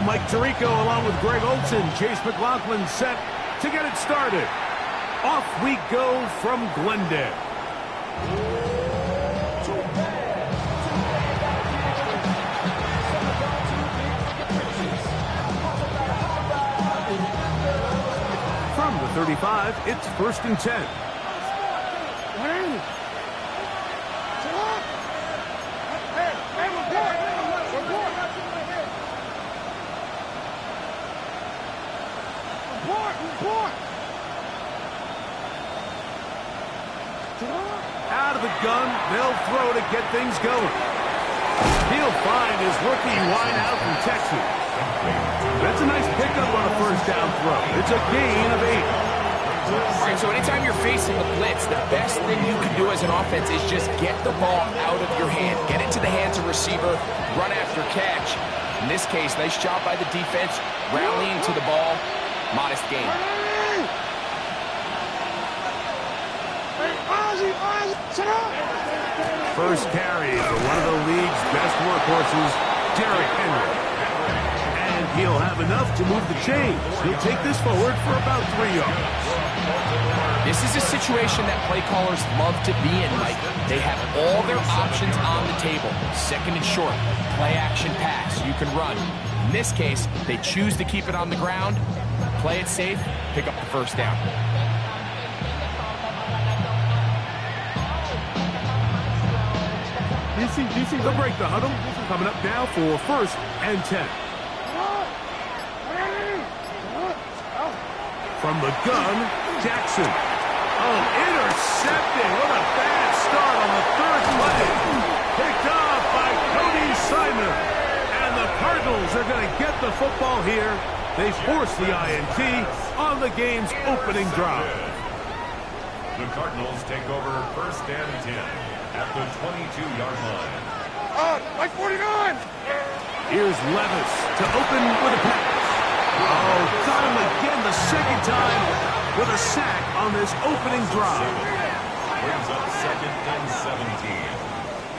Mike Tirico along with Greg Olson. Chase McLaughlin set to get it started. Off we go from Glendale. From the 35, it's 1st and 10. Out of the gun, they'll throw to get things going. He'll find his rookie wideout from Texas. That's a nice pickup on a first down throw. It's a gain of 8. All right, so anytime you're facing the blitz, the best thing you can do as an offense is just get the ball out of your hand. Get it to the hands of receiver, run after catch. In this case, nice job by the defense, rallying to the ball. Modest gain. First carry for one of the league's best workhorses, Derrick Henry. And he'll have enough to move the chains. He'll take this forward for about 3 yards. This is a situation that play callers love to be in, Mike. They have all their options on the table. Second and short, play action pass. You can run. In this case, they choose to keep it on the ground, play it safe, pick up the first down. They'll break the huddle. Coming up now for 1st and 10. From the gun, Jackson. Oh, intercepted. What a bad start on the 3rd play. Picked off by Cody Simon. And the Cardinals are going to get the football here. They force the INT on the game's opening drive. The Cardinals take over 1st and 10 at the 22-yard line. Like 49! Here's Levis to open with a pass. Oh, got him again the second time with a sack on this opening drive. Brings up 2nd and 17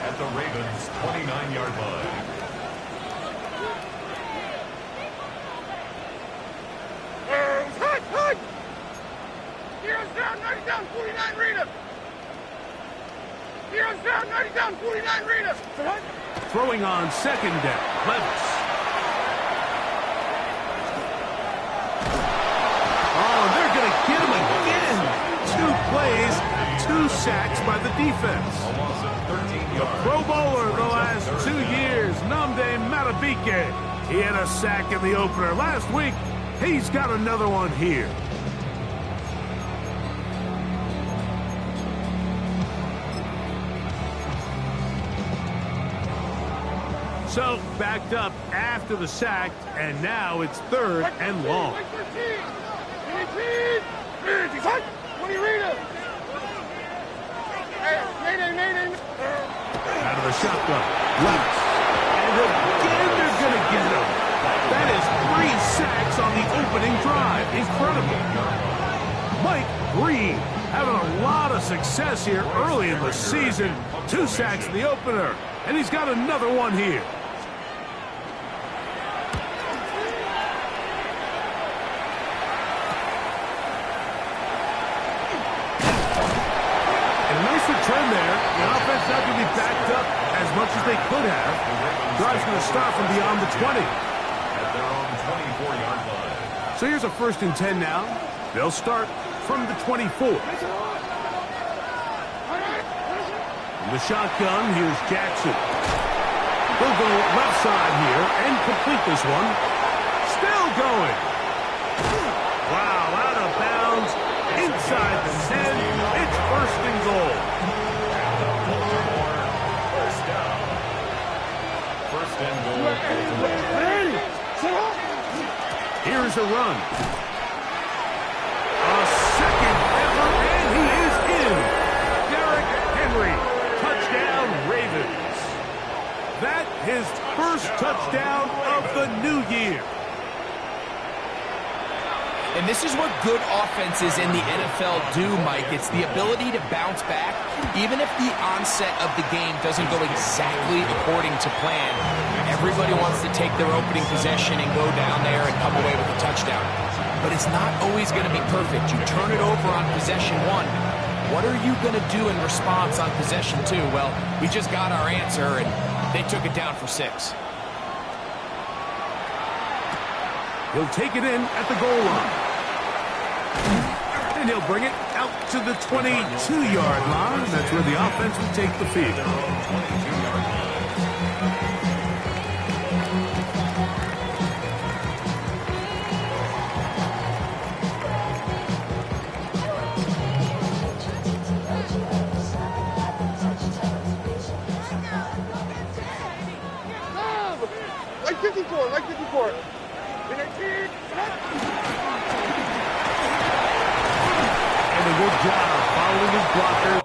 at the Ravens' 29-yard line. Hut! Heroes down, 90 down, 49, read him! Heroes down, 90 down, 49, read him! Throwing on 2nd down, Levis. Oh, they're going to get him again. 2 plays, 2 sacks by the defense. A loss of 13 yards. Pro Bowler the last 2 years, Nnamdi Madubuike. He had a sack in the opener last week. He's got another one here. So, backed up after the sack, and now it's 3rd and long. What do you read him? Nay. Out of the shotgun, Levis. And again, they're going to get him. That is 3 sacks on the opening drive. Incredible. Mike Green having a lot of success here early in the season. 2 sacks in the opener, and he's got another one here. Return there. The offense not going to be backed up as much as they could have. Drive's going to start from beyond the 20. At their own 24-yard line. So here's a 1st and 10 now. They'll start from the 24. From the shotgun, here's Jackson. They'll go left side here and complete this one. Still going. Wow, out of bounds. Inside the 10. It's 1st and goal. First down. 1st and goal. Here's a run. A 2nd effort, and he is in. Derrick Henry, touchdown Ravens. That his 1st touchdown of the new year. And this is what good offenses in the NFL do, Mike. It's the ability to bounce back, even if the onset of the game doesn't go exactly according to plan. Everybody wants to take their opening possession and go down there and come away with a touchdown. But it's not always going to be perfect. You turn it over on possession 1. What are you going to do in response on possession 2? Well, we just got our answer, and they took it down for 6. He'll take it in at the goal line. And he'll bring it out to the 22-yard line. That's where the offense will take the field. 22-yard line. Like 54, like 54. And a good job following his blocker.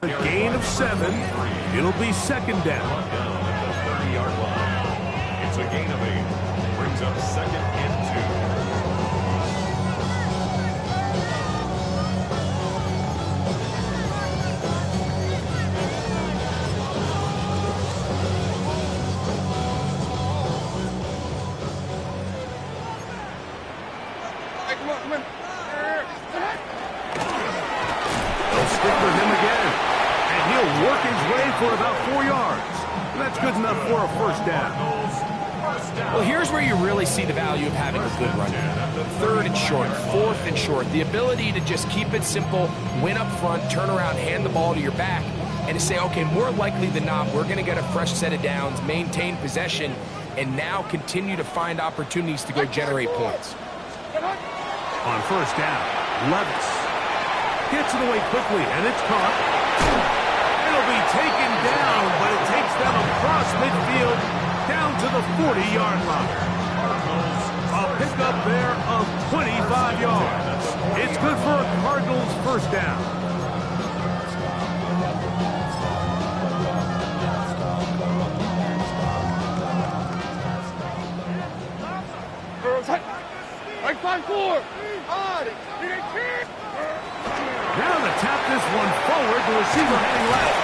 A gain of 7. It'll be second down. 30-yard line. It's a gain of 8. Brings up second and 2. Hey, come on, come on. They'll stick with him again. And he'll work his way for about 4 yards. That's good enough for a first down. Well, here's where you really see the value of having a good run game. 3rd and short, 4th and short. The ability to just keep it simple, win up front, turn around, hand the ball to your back, and to say, okay, more likely than not, we're going to get a fresh set of downs, maintain possession, and now continue to find opportunities to go generate points. On first down, Levis gets it away quickly, and it's caught. It'll be taken down, but it takes them across midfield down to the 40-yard line. A pickup there of 25 yards. It's good for a Cardinals first down. Like 5-4. Now to tap this one forward, the receiver heading left.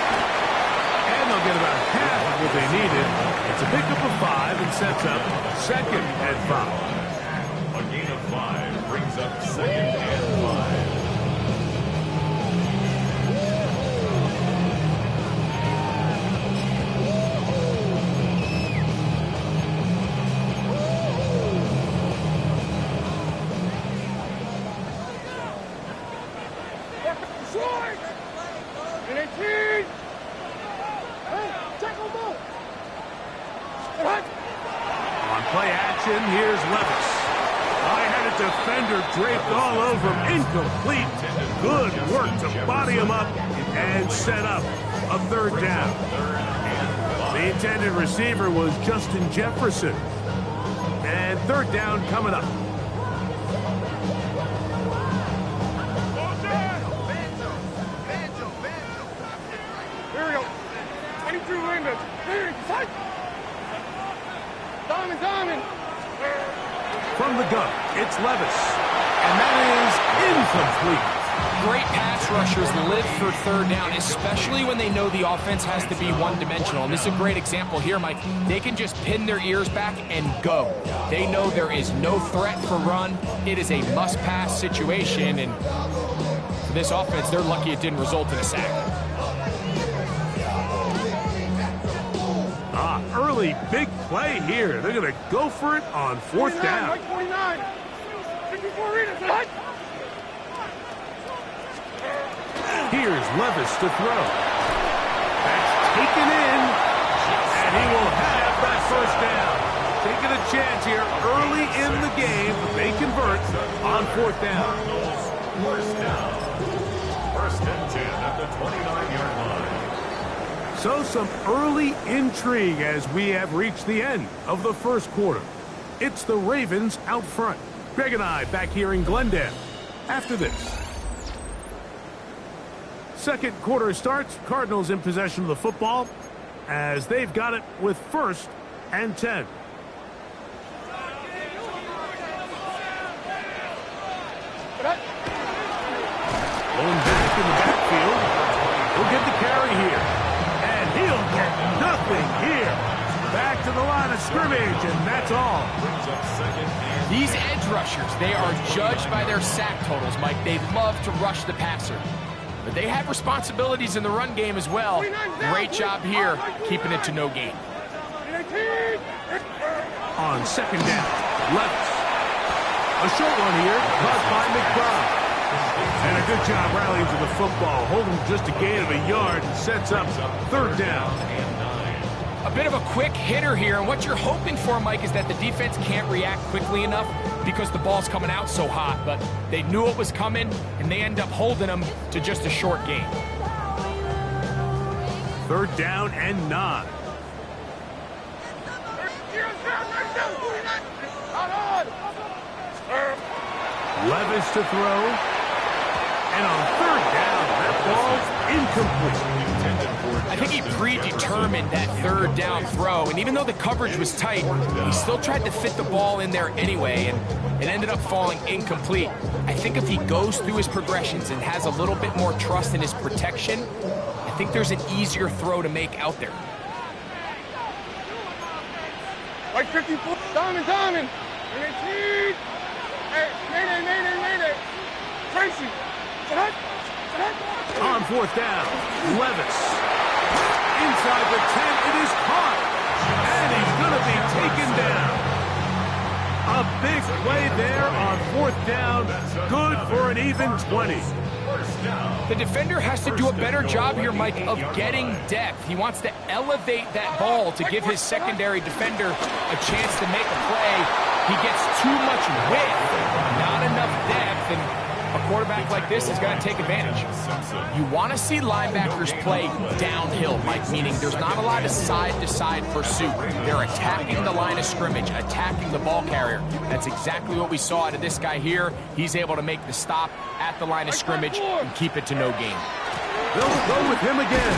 And they'll get about half of what they needed. It's a pickup of 5 and sets up second and 5. A gain of 5 brings up second and 5. On play action, here's Levis. I had a defender draped all over him. Incomplete. Good work to body him up and set up a third down. The intended receiver was Justin Jefferson. And third down coming up. Here we go. 22 Lindas. Here, fight. Diamond. From the gun, it's Levis. And that is incomplete. Great pass rushers live for third down, especially when they know the offense has to be one-dimensional. And this is a great example here, Mike. They can just pin their ears back and go. They know there is no threat for run. It is a must-pass situation, and for this offense, they're lucky it didn't result in a sack. Early big play here. They're going to go for it on fourth down. Like 49. 54 Readers. Here's Levis to throw. That's taken in, and he will have that first down. Taking a chance here early in the game. They convert on fourth down. First down. First and 10 at the 29-yard line. So some early intrigue as we have reached the end of the first quarter. It's the Ravens out front. Greg and I back here in Glendale after this. Second quarter starts. Cardinals in possession of the football. as they've got it with 1st and 10. Going back in the backfield. He'll get the carry here. And he'll get nothing here. Back to the line of scrimmage, and that's all. These edge rushers, they are judged by their sack totals, Mike. They love to rush the passer. But they have responsibilities in the run game as well. Great job here, keeping it to no gain. On 2nd down, Levis. A short one here, caught by McBride. And a good job rallying to the football, holding just a gain of a yard and sets up 3rd down. A bit of a quick hitter here, and what you're hoping for, Mike, is that the defense can't react quickly enough because the ball's coming out so hot, but they knew it was coming, and they end up holding them to just a short gain. 3rd down and 9. Levis to throw. And on 3rd down, that ball's incomplete. I think he predetermined that 3rd down throw, and even though the coverage was tight, he still tried to fit the ball in there anyway, and it ended up falling incomplete. I think if he goes through his progressions and has a little bit more trust in his protection, I think there's an easier throw to make out there. Like 54, Diamond. Hey, Mayday. Tracy. On 4th down, Levis. Inside the 10, it is caught. And he's going to be taken down. A big play there on 4th down. Good for an even 20. The defender has to do a better job here, Mike, of getting depth. He wants to elevate that ball to give his secondary defender a chance to make a play. He gets too much width, not enough depth, and a quarterback like this is going to take advantage. You want to see linebackers play downhill, Mike, meaning there's not a lot of side-to-side pursuit. They're attacking the line of scrimmage, attacking the ball carrier. That's exactly what we saw out of this guy here. He's able to make the stop at the line of scrimmage and keep it to no gain. They'll go with him again.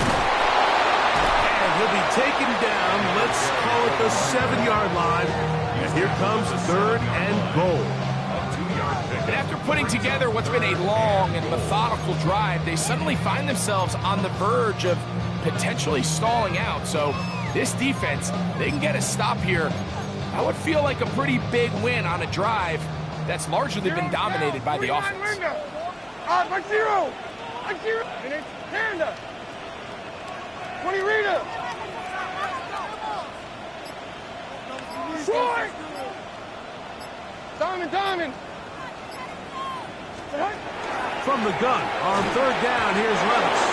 And he'll be taken down, let's call it the 7-yard line. And here comes 3rd and goal. And after putting together what's been a long and methodical drive, they suddenly find themselves on the verge of potentially stalling out. So this defense, they can get a stop here. That would feel like a pretty big win on a drive that's largely been dominated by the offense. Like zero. And it's Panda. 20 Rita. Troy. Diamond. From the gun on 3rd down, here's Levis.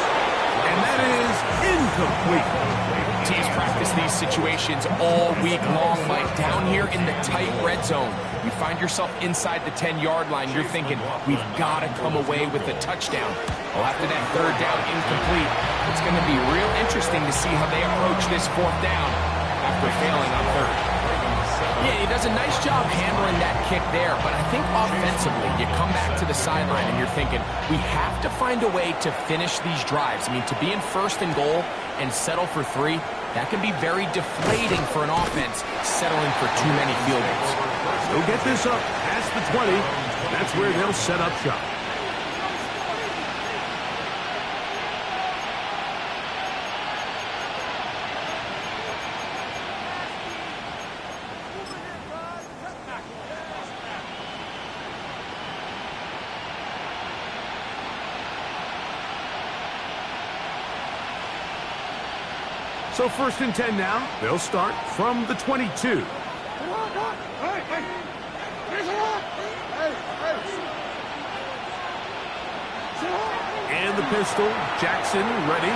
And that is incomplete. Teams practice these situations all week long, Mike. Down here in the tight red zone, you find yourself inside the 10-yard line. You're thinking, we've got to come away with a touchdown. Well, after that 3rd down incomplete, it's going to be real interesting to see how they approach this 4th down after failing on 3rd. Yeah, he does a nice job handling that kick there, but I think offensively, you come back to the sideline and you're thinking, we have to find a way to finish these drives. I mean, to be in 1st and goal and settle for 3, that can be very deflating for an offense settling for too many field goals. They'll get this up past the 20. That's where they'll set up shop. So 1st and 10 now. They'll start from the 22. And the pistol. Jackson ready.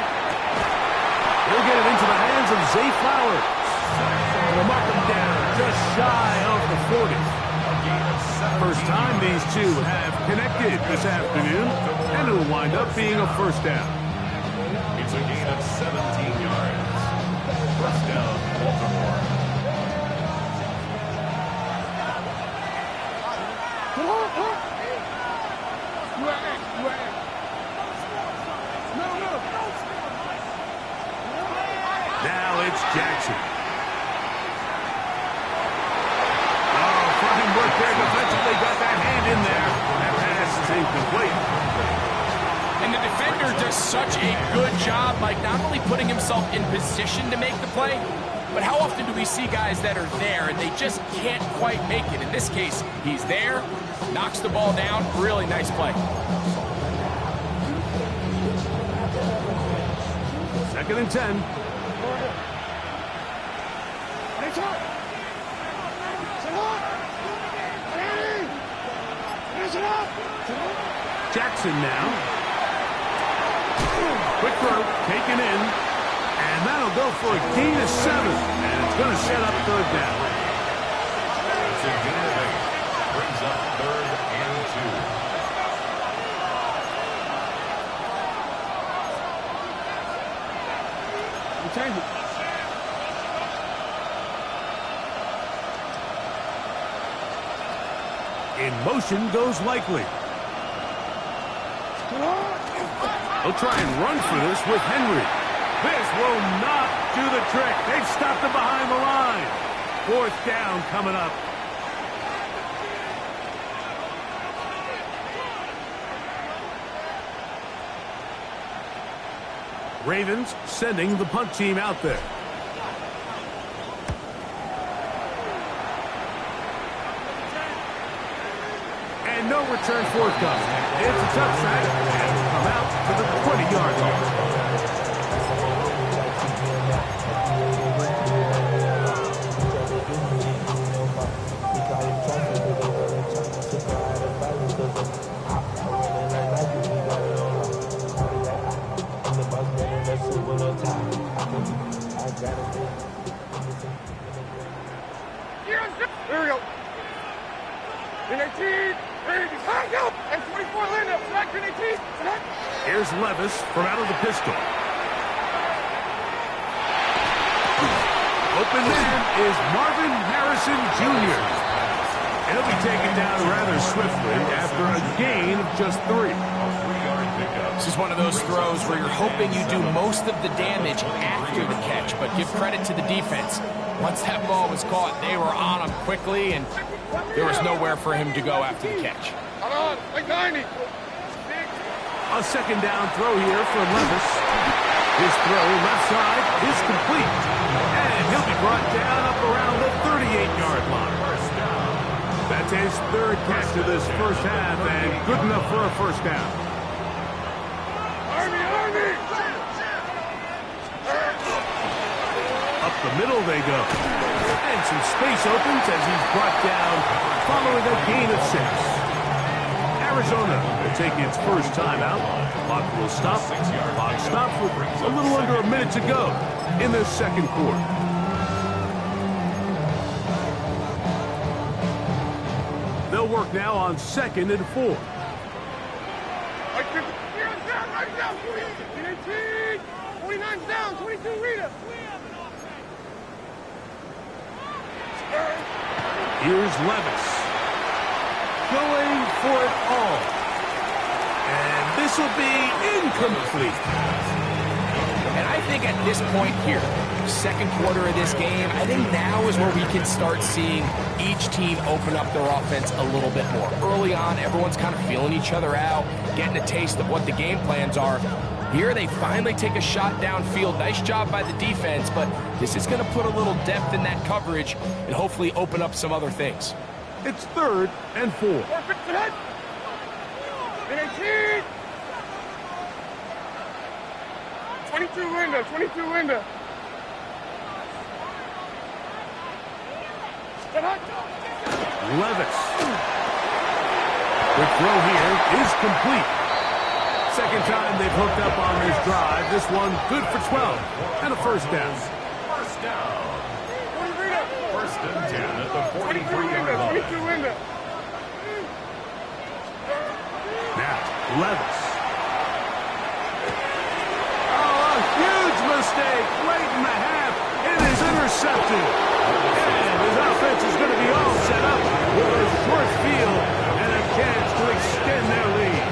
He'll get it into the hands of Zay Flowers. They'll mark him down just shy of the 40. First time these two have connected this afternoon, and it'll wind up being a 1st down. It's a gain of 17 yards. 1st down, Baltimore. Now is incomplete. And the defender does such a good job, like not only putting himself in position to make the play, but how often do we see guys that are there and they just can't quite make it? In this case, he's there, knocks the ball down, really nice play. Second and 10. Jackson now. Quick throw, taken in. And that'll go for a gain of 7. And it's going to set up third down. It's a gain of 8. Brings up 3rd and 2. Change it. In motion goes Likely. They'll try and run for this with Henry. This will not do the trick. They've stopped him behind the line. 4th down coming up. Ravens sending the punt team out there. And no return forthcoming. It's a tough sack, and will come out to the 20-yard line. There we go. M26. And 24 Linda. Back to M26. Here's Levis from out of the pistol. Open man is Marvin Harrison Jr. And he'll be taken down rather swiftly after a gain of just 3. This is one of those throws where you're hoping you do most of the damage after the catch, but give credit to the defense. Once that ball was caught, they were on him quickly, and there was nowhere for him to go after the catch. Hold on, like 90. A second down throw here for Levis. His throw left side is complete. And he'll be brought down up around the 38-yard line. That's his 3rd catch of this first half, and good enough for a first down. Army! Up the middle they go. And some space opens as he's brought down following a gain of 6. Arizona will take its first timeout. Clock will stop. Clock stops with a little under a minute to go in the second quarter. They'll work now on 2nd and 4. Right down. 29's down. 22 Rita. Here's Levis. Going for it all. And this will be incomplete. And I think at this point here, second quarter of this game, I think now is where we can start seeing each team open up their offense a little bit more. Early on, everyone's kind of feeling each other out, getting a taste of what the game plans are. Here they finally take a shot downfield. Nice job by the defense, but this is going to put a little depth in that coverage and hopefully open up some other things. It's 3rd and 4. 22 Linda. 22 Linda. Levis. The throw here is complete. Second time they've hooked up on this drive. This one good for 12 and a first down. First down. 1st and 10 at the 43-yard line. 22 Linda. Now, Levis. Oh, a huge mistake late in the half. It is intercepted. And his offense is going to be all set up with a short field and a chance to extend their lead.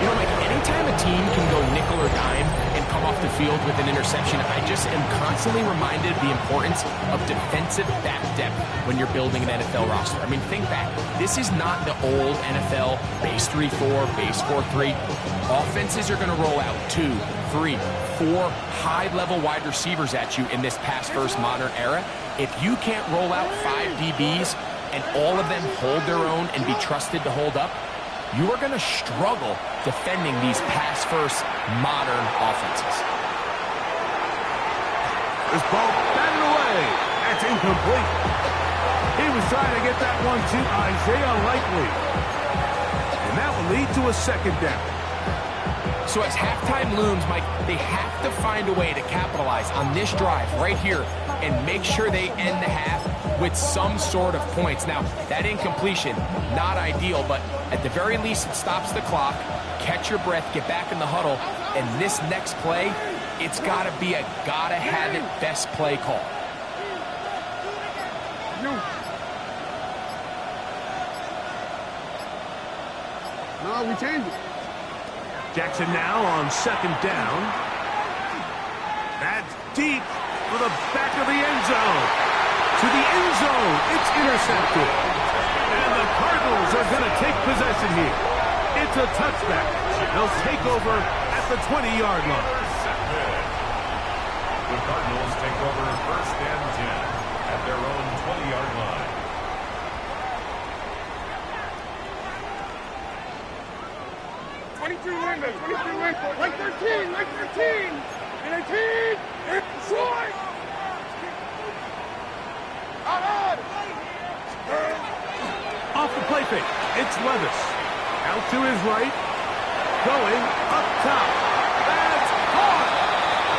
You know, Mike, anytime a team can go nickel or dime and come off the field with an interception, I just am constantly reminded of the importance of defensive back depth when you're building an NFL roster. I mean, think back. This is not the old NFL base 3-4, base 4-3. Offenses are going to roll out 2, 3, 4 high-level wide receivers at you in this pass-first modern era. If you can't roll out 5 DBs and all of them hold their own and be trusted to hold up, you are going to struggle defending these pass-first modern offenses. This ball batted away. That's incomplete. He was trying to get that one to Isaiah Likely. And that will lead to a second down. So as halftime looms, Mike, they have to find a way to capitalize on this drive right here and make sure they end the half with some sort of points. Now, that incompletion, not ideal, but at the very least, it stops the clock. Catch your breath, get back in the huddle, and this next play, it's got to be a gotta-have-it best play call. No, we changed it. Jackson now on second down. That's deep to the back of the end zone. To the end zone. It's intercepted. And the Cardinals are going to take possession here. It's a touchback. They'll take over at the 20-yard line. The Cardinals take over first and 10 at their own 20-yard line. Like 13, like 13, and 18, and short. Out. Off the play fake, it's Levis. Out to his right, going up top. That's caught!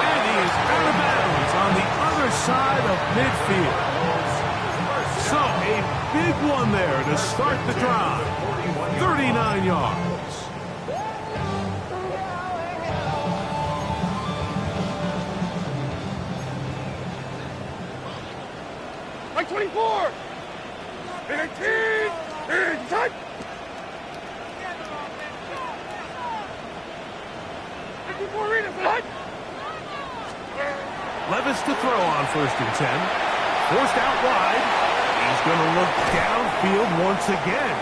And he is out of bounds on the other side of midfield. So a big one there to start the drive. 39 yards. Like 24, and 18, and touch. Levis to throw on first and 10. Forced out wide. He's going to look downfield once again.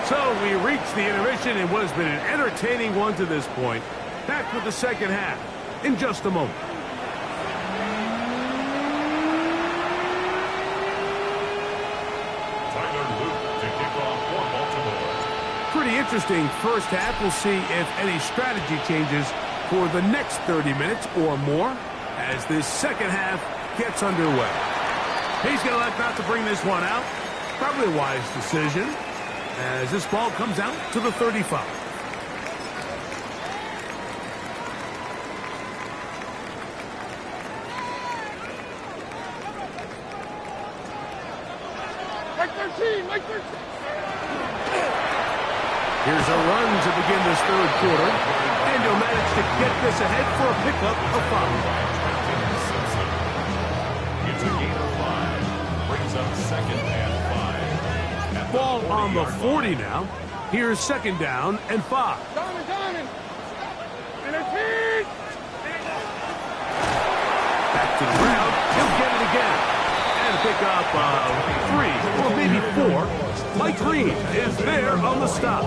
So we reach the intermission in what has been an entertaining one to this point. Back with the second half in just a moment. Pretty interesting first half. We'll see if any strategy changes for the next 30 minutes or more as this second half gets underway. He's going to elect not to bring this one out. Probably a wise decision as this ball comes out to the 35. Like 13. Here's a run to begin this third quarter. And he'll manage to get this ahead for a pickup of 5. It's a gain of 5. Brings up second and 5. Ball on the 40 now. Here's second down and 5. Diamond. And 18. Back to the ground. He'll get it again. And a pickup of 3 or maybe 4. Mike Green is there on the stop.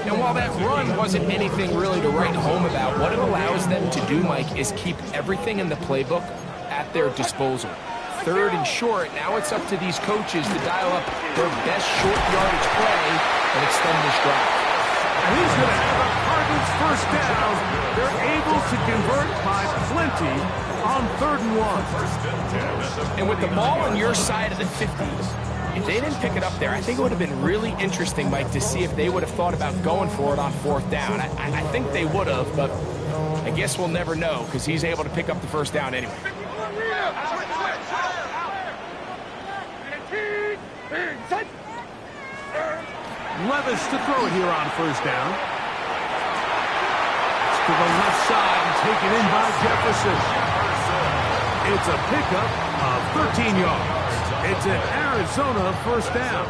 And while that run wasn't anything really to write home about, what it allows them to do, Mike, is keep everything in the playbook at their disposal. Third and short, now it's up to these coaches to dial up their best short yardage play and extend this drive. And he's going to have a Cardinals first down. They're able to convert by plenty on 3rd and 1. And with the ball on your side of the 50s, if they didn't pick it up there, I think it would have been really interesting, Mike, to see if they would have thought about going for it on 4th down. I think they would have, but I guess we'll never know because he's able to pick up the first down anyway. Levis to throw it here on first down. It's to the left side and taken in by Jefferson. It's a pickup of 13 yards. It's an Arizona first down.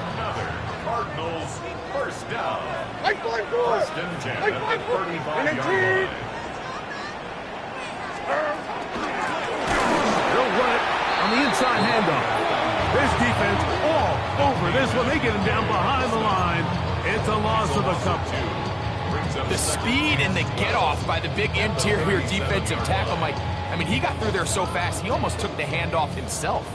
Cardinals first down. Like 5-4. First and 10 at the 35-yard line. outside handoff. This defense all over this one. They get him down behind the line. It's a loss of a couple. The speed and the get-off by the big interior defensive tackle, Mike. I mean, he got through there so fast, he almost took the handoff himself.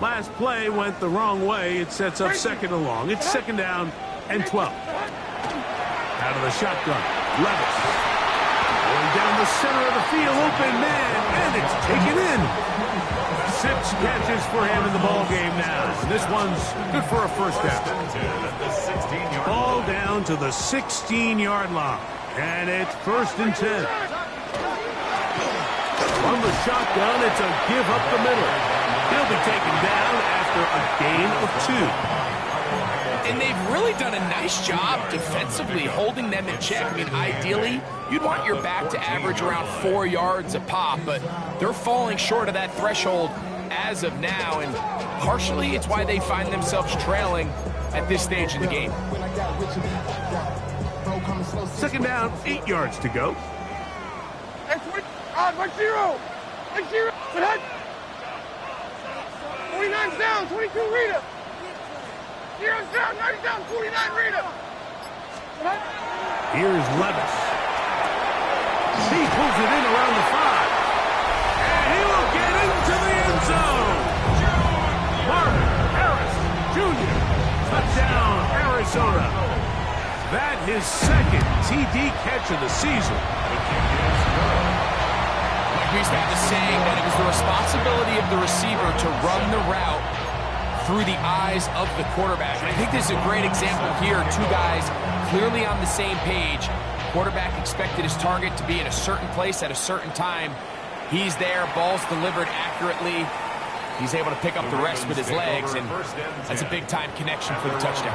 Last play went the wrong way. It sets up second and long. It's second down and 12. Out of the shotgun, Levis. Going down the center of the field, open man, and it's taken in. 6 catches for him in the ball game now. And this one's good for a first down. Ball down to the 16-yard line. And it's first and 10. From the shotgun, it's a give up the middle. He'll be taken down after a gain of 2. And they've really done a nice job defensively holding them in check. I mean, ideally, you'd want your back to average around 4 yards a pop, but they're falling short of that threshold as of now, and partially it's why they find themselves trailing at this stage in the game. Second down, 8 yards to go. 1-0. 1-0. 49's down. 22 Rita. 0's down. 90's down. 49 Rita. Here's Levis. He pulls it in around the 5. And he will get into the end zone. Marvin Harris Jr. Touchdown, Arizona. That his second TD catch of the season. We used to have the saying that it was the responsibility of the receiver to run the route through the eyes of the quarterback. And I think this is a great example here. 2 guys clearly on the same page. Quarterback expected his target to be in a certain place at a certain time. He's there, ball's delivered accurately. He's able to pick up the rest with his legs, and that's a big-time connection for the touchdown.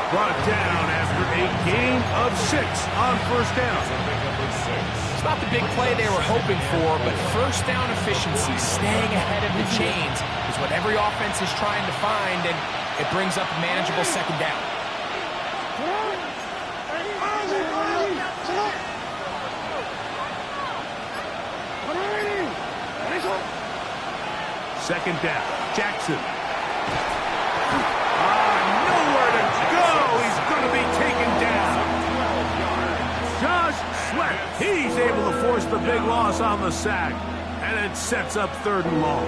Brought down after a gain of 6 on first down. It's not the big play they were hoping for, but first down efficiency, staying ahead of the chains, is what every offense is trying to find, and it brings up a manageable second down. Second down, Jackson. Nowhere to go. He's going to be taken down. Josh Sweat, he's able to force the big loss on the sack, and it sets up third and long.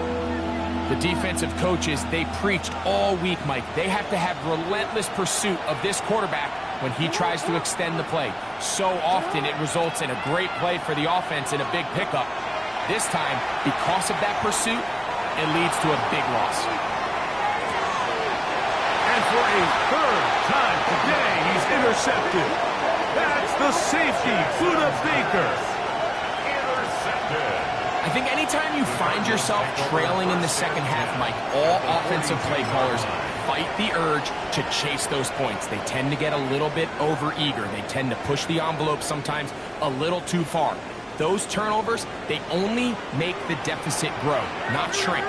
The defensive coaches, they preached all week, Mike. They have to have relentless pursuit of this quarterback when he tries to extend the play. So often it results in a great play for the offense and a big pickup. This time, because of that pursuit, it leads to a big loss. And for a third time today, he's intercepted. That's the safety, Buda Baker. Intercepted. I think anytime you find yourself trailing in the second half, Mike, all offensive play callers fight the urge to chase those points. They tend to get a little bit overeager. They tend to push the envelope sometimes a little too far. Those turnovers, they only make the deficit grow, not shrink.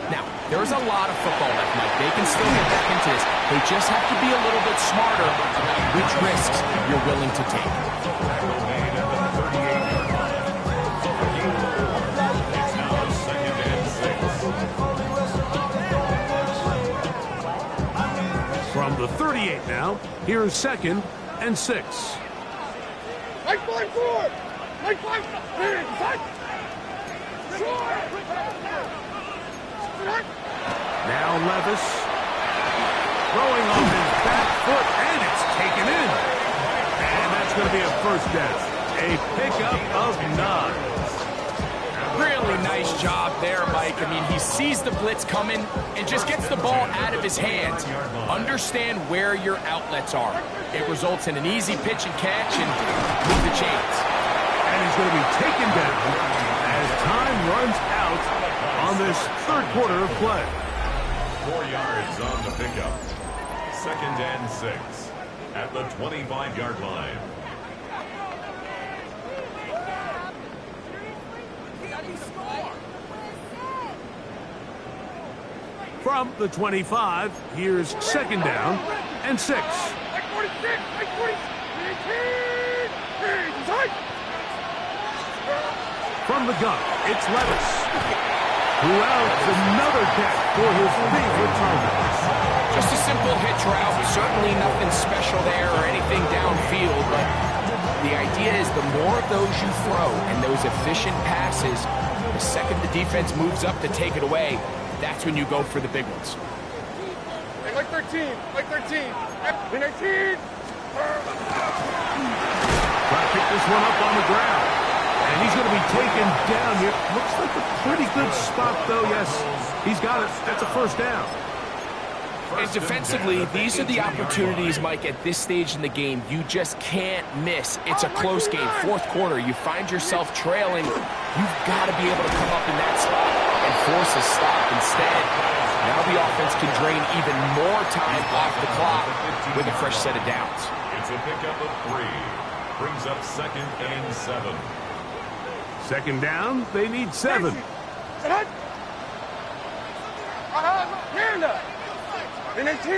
Now, there's a lot of football left, Mike. They can still get back into this. They just have to be a little bit smarter about which risks you're willing to take. From the 38 now, here's second and 6. Mike 5-4. Mike 5. Now Levis throwing on his back foot, and it's taken in. And that's going to be a first down. A pickup of 9. Really nice job there, Mike. I mean, he sees the blitz coming and just gets the ball out of his hands. Understand where your outlets are. It results in an easy pitch and catch and move the chains. And he's going to be taken down as time runs out on on this third quarter of play. 4 yards on the pickup. 2nd and 6 at the 25-yard line. From the 25, here's 2nd down and 6. Like 46, like 40, 18, inside. From the gun, it's Levis. Who outs another catch for his favorite target. Just a simple hitch route. Certainly nothing special there or anything downfield, but the idea is the more of those you throw and those efficient passes, the second the defense moves up to take it away, that's when you go for the big ones. Hey, like 13, like 13, 19. Try to pick this one up on the ground. And he's going to be taken down here. Looks like a pretty good spot, though. Yes, he's got it. That's a first down. And defensively, these are the opportunities, Mike, at this stage in the game you just can't miss. It's a close game. Fourth quarter, you find yourself trailing. You've got to be able to come up in that spot and force a stop. Instead, now the offense can drain even more time off the clock with a fresh set of downs. It's a pickup of 3. Brings up 2nd and 7. 2nd down, they need 7. Panda. 19.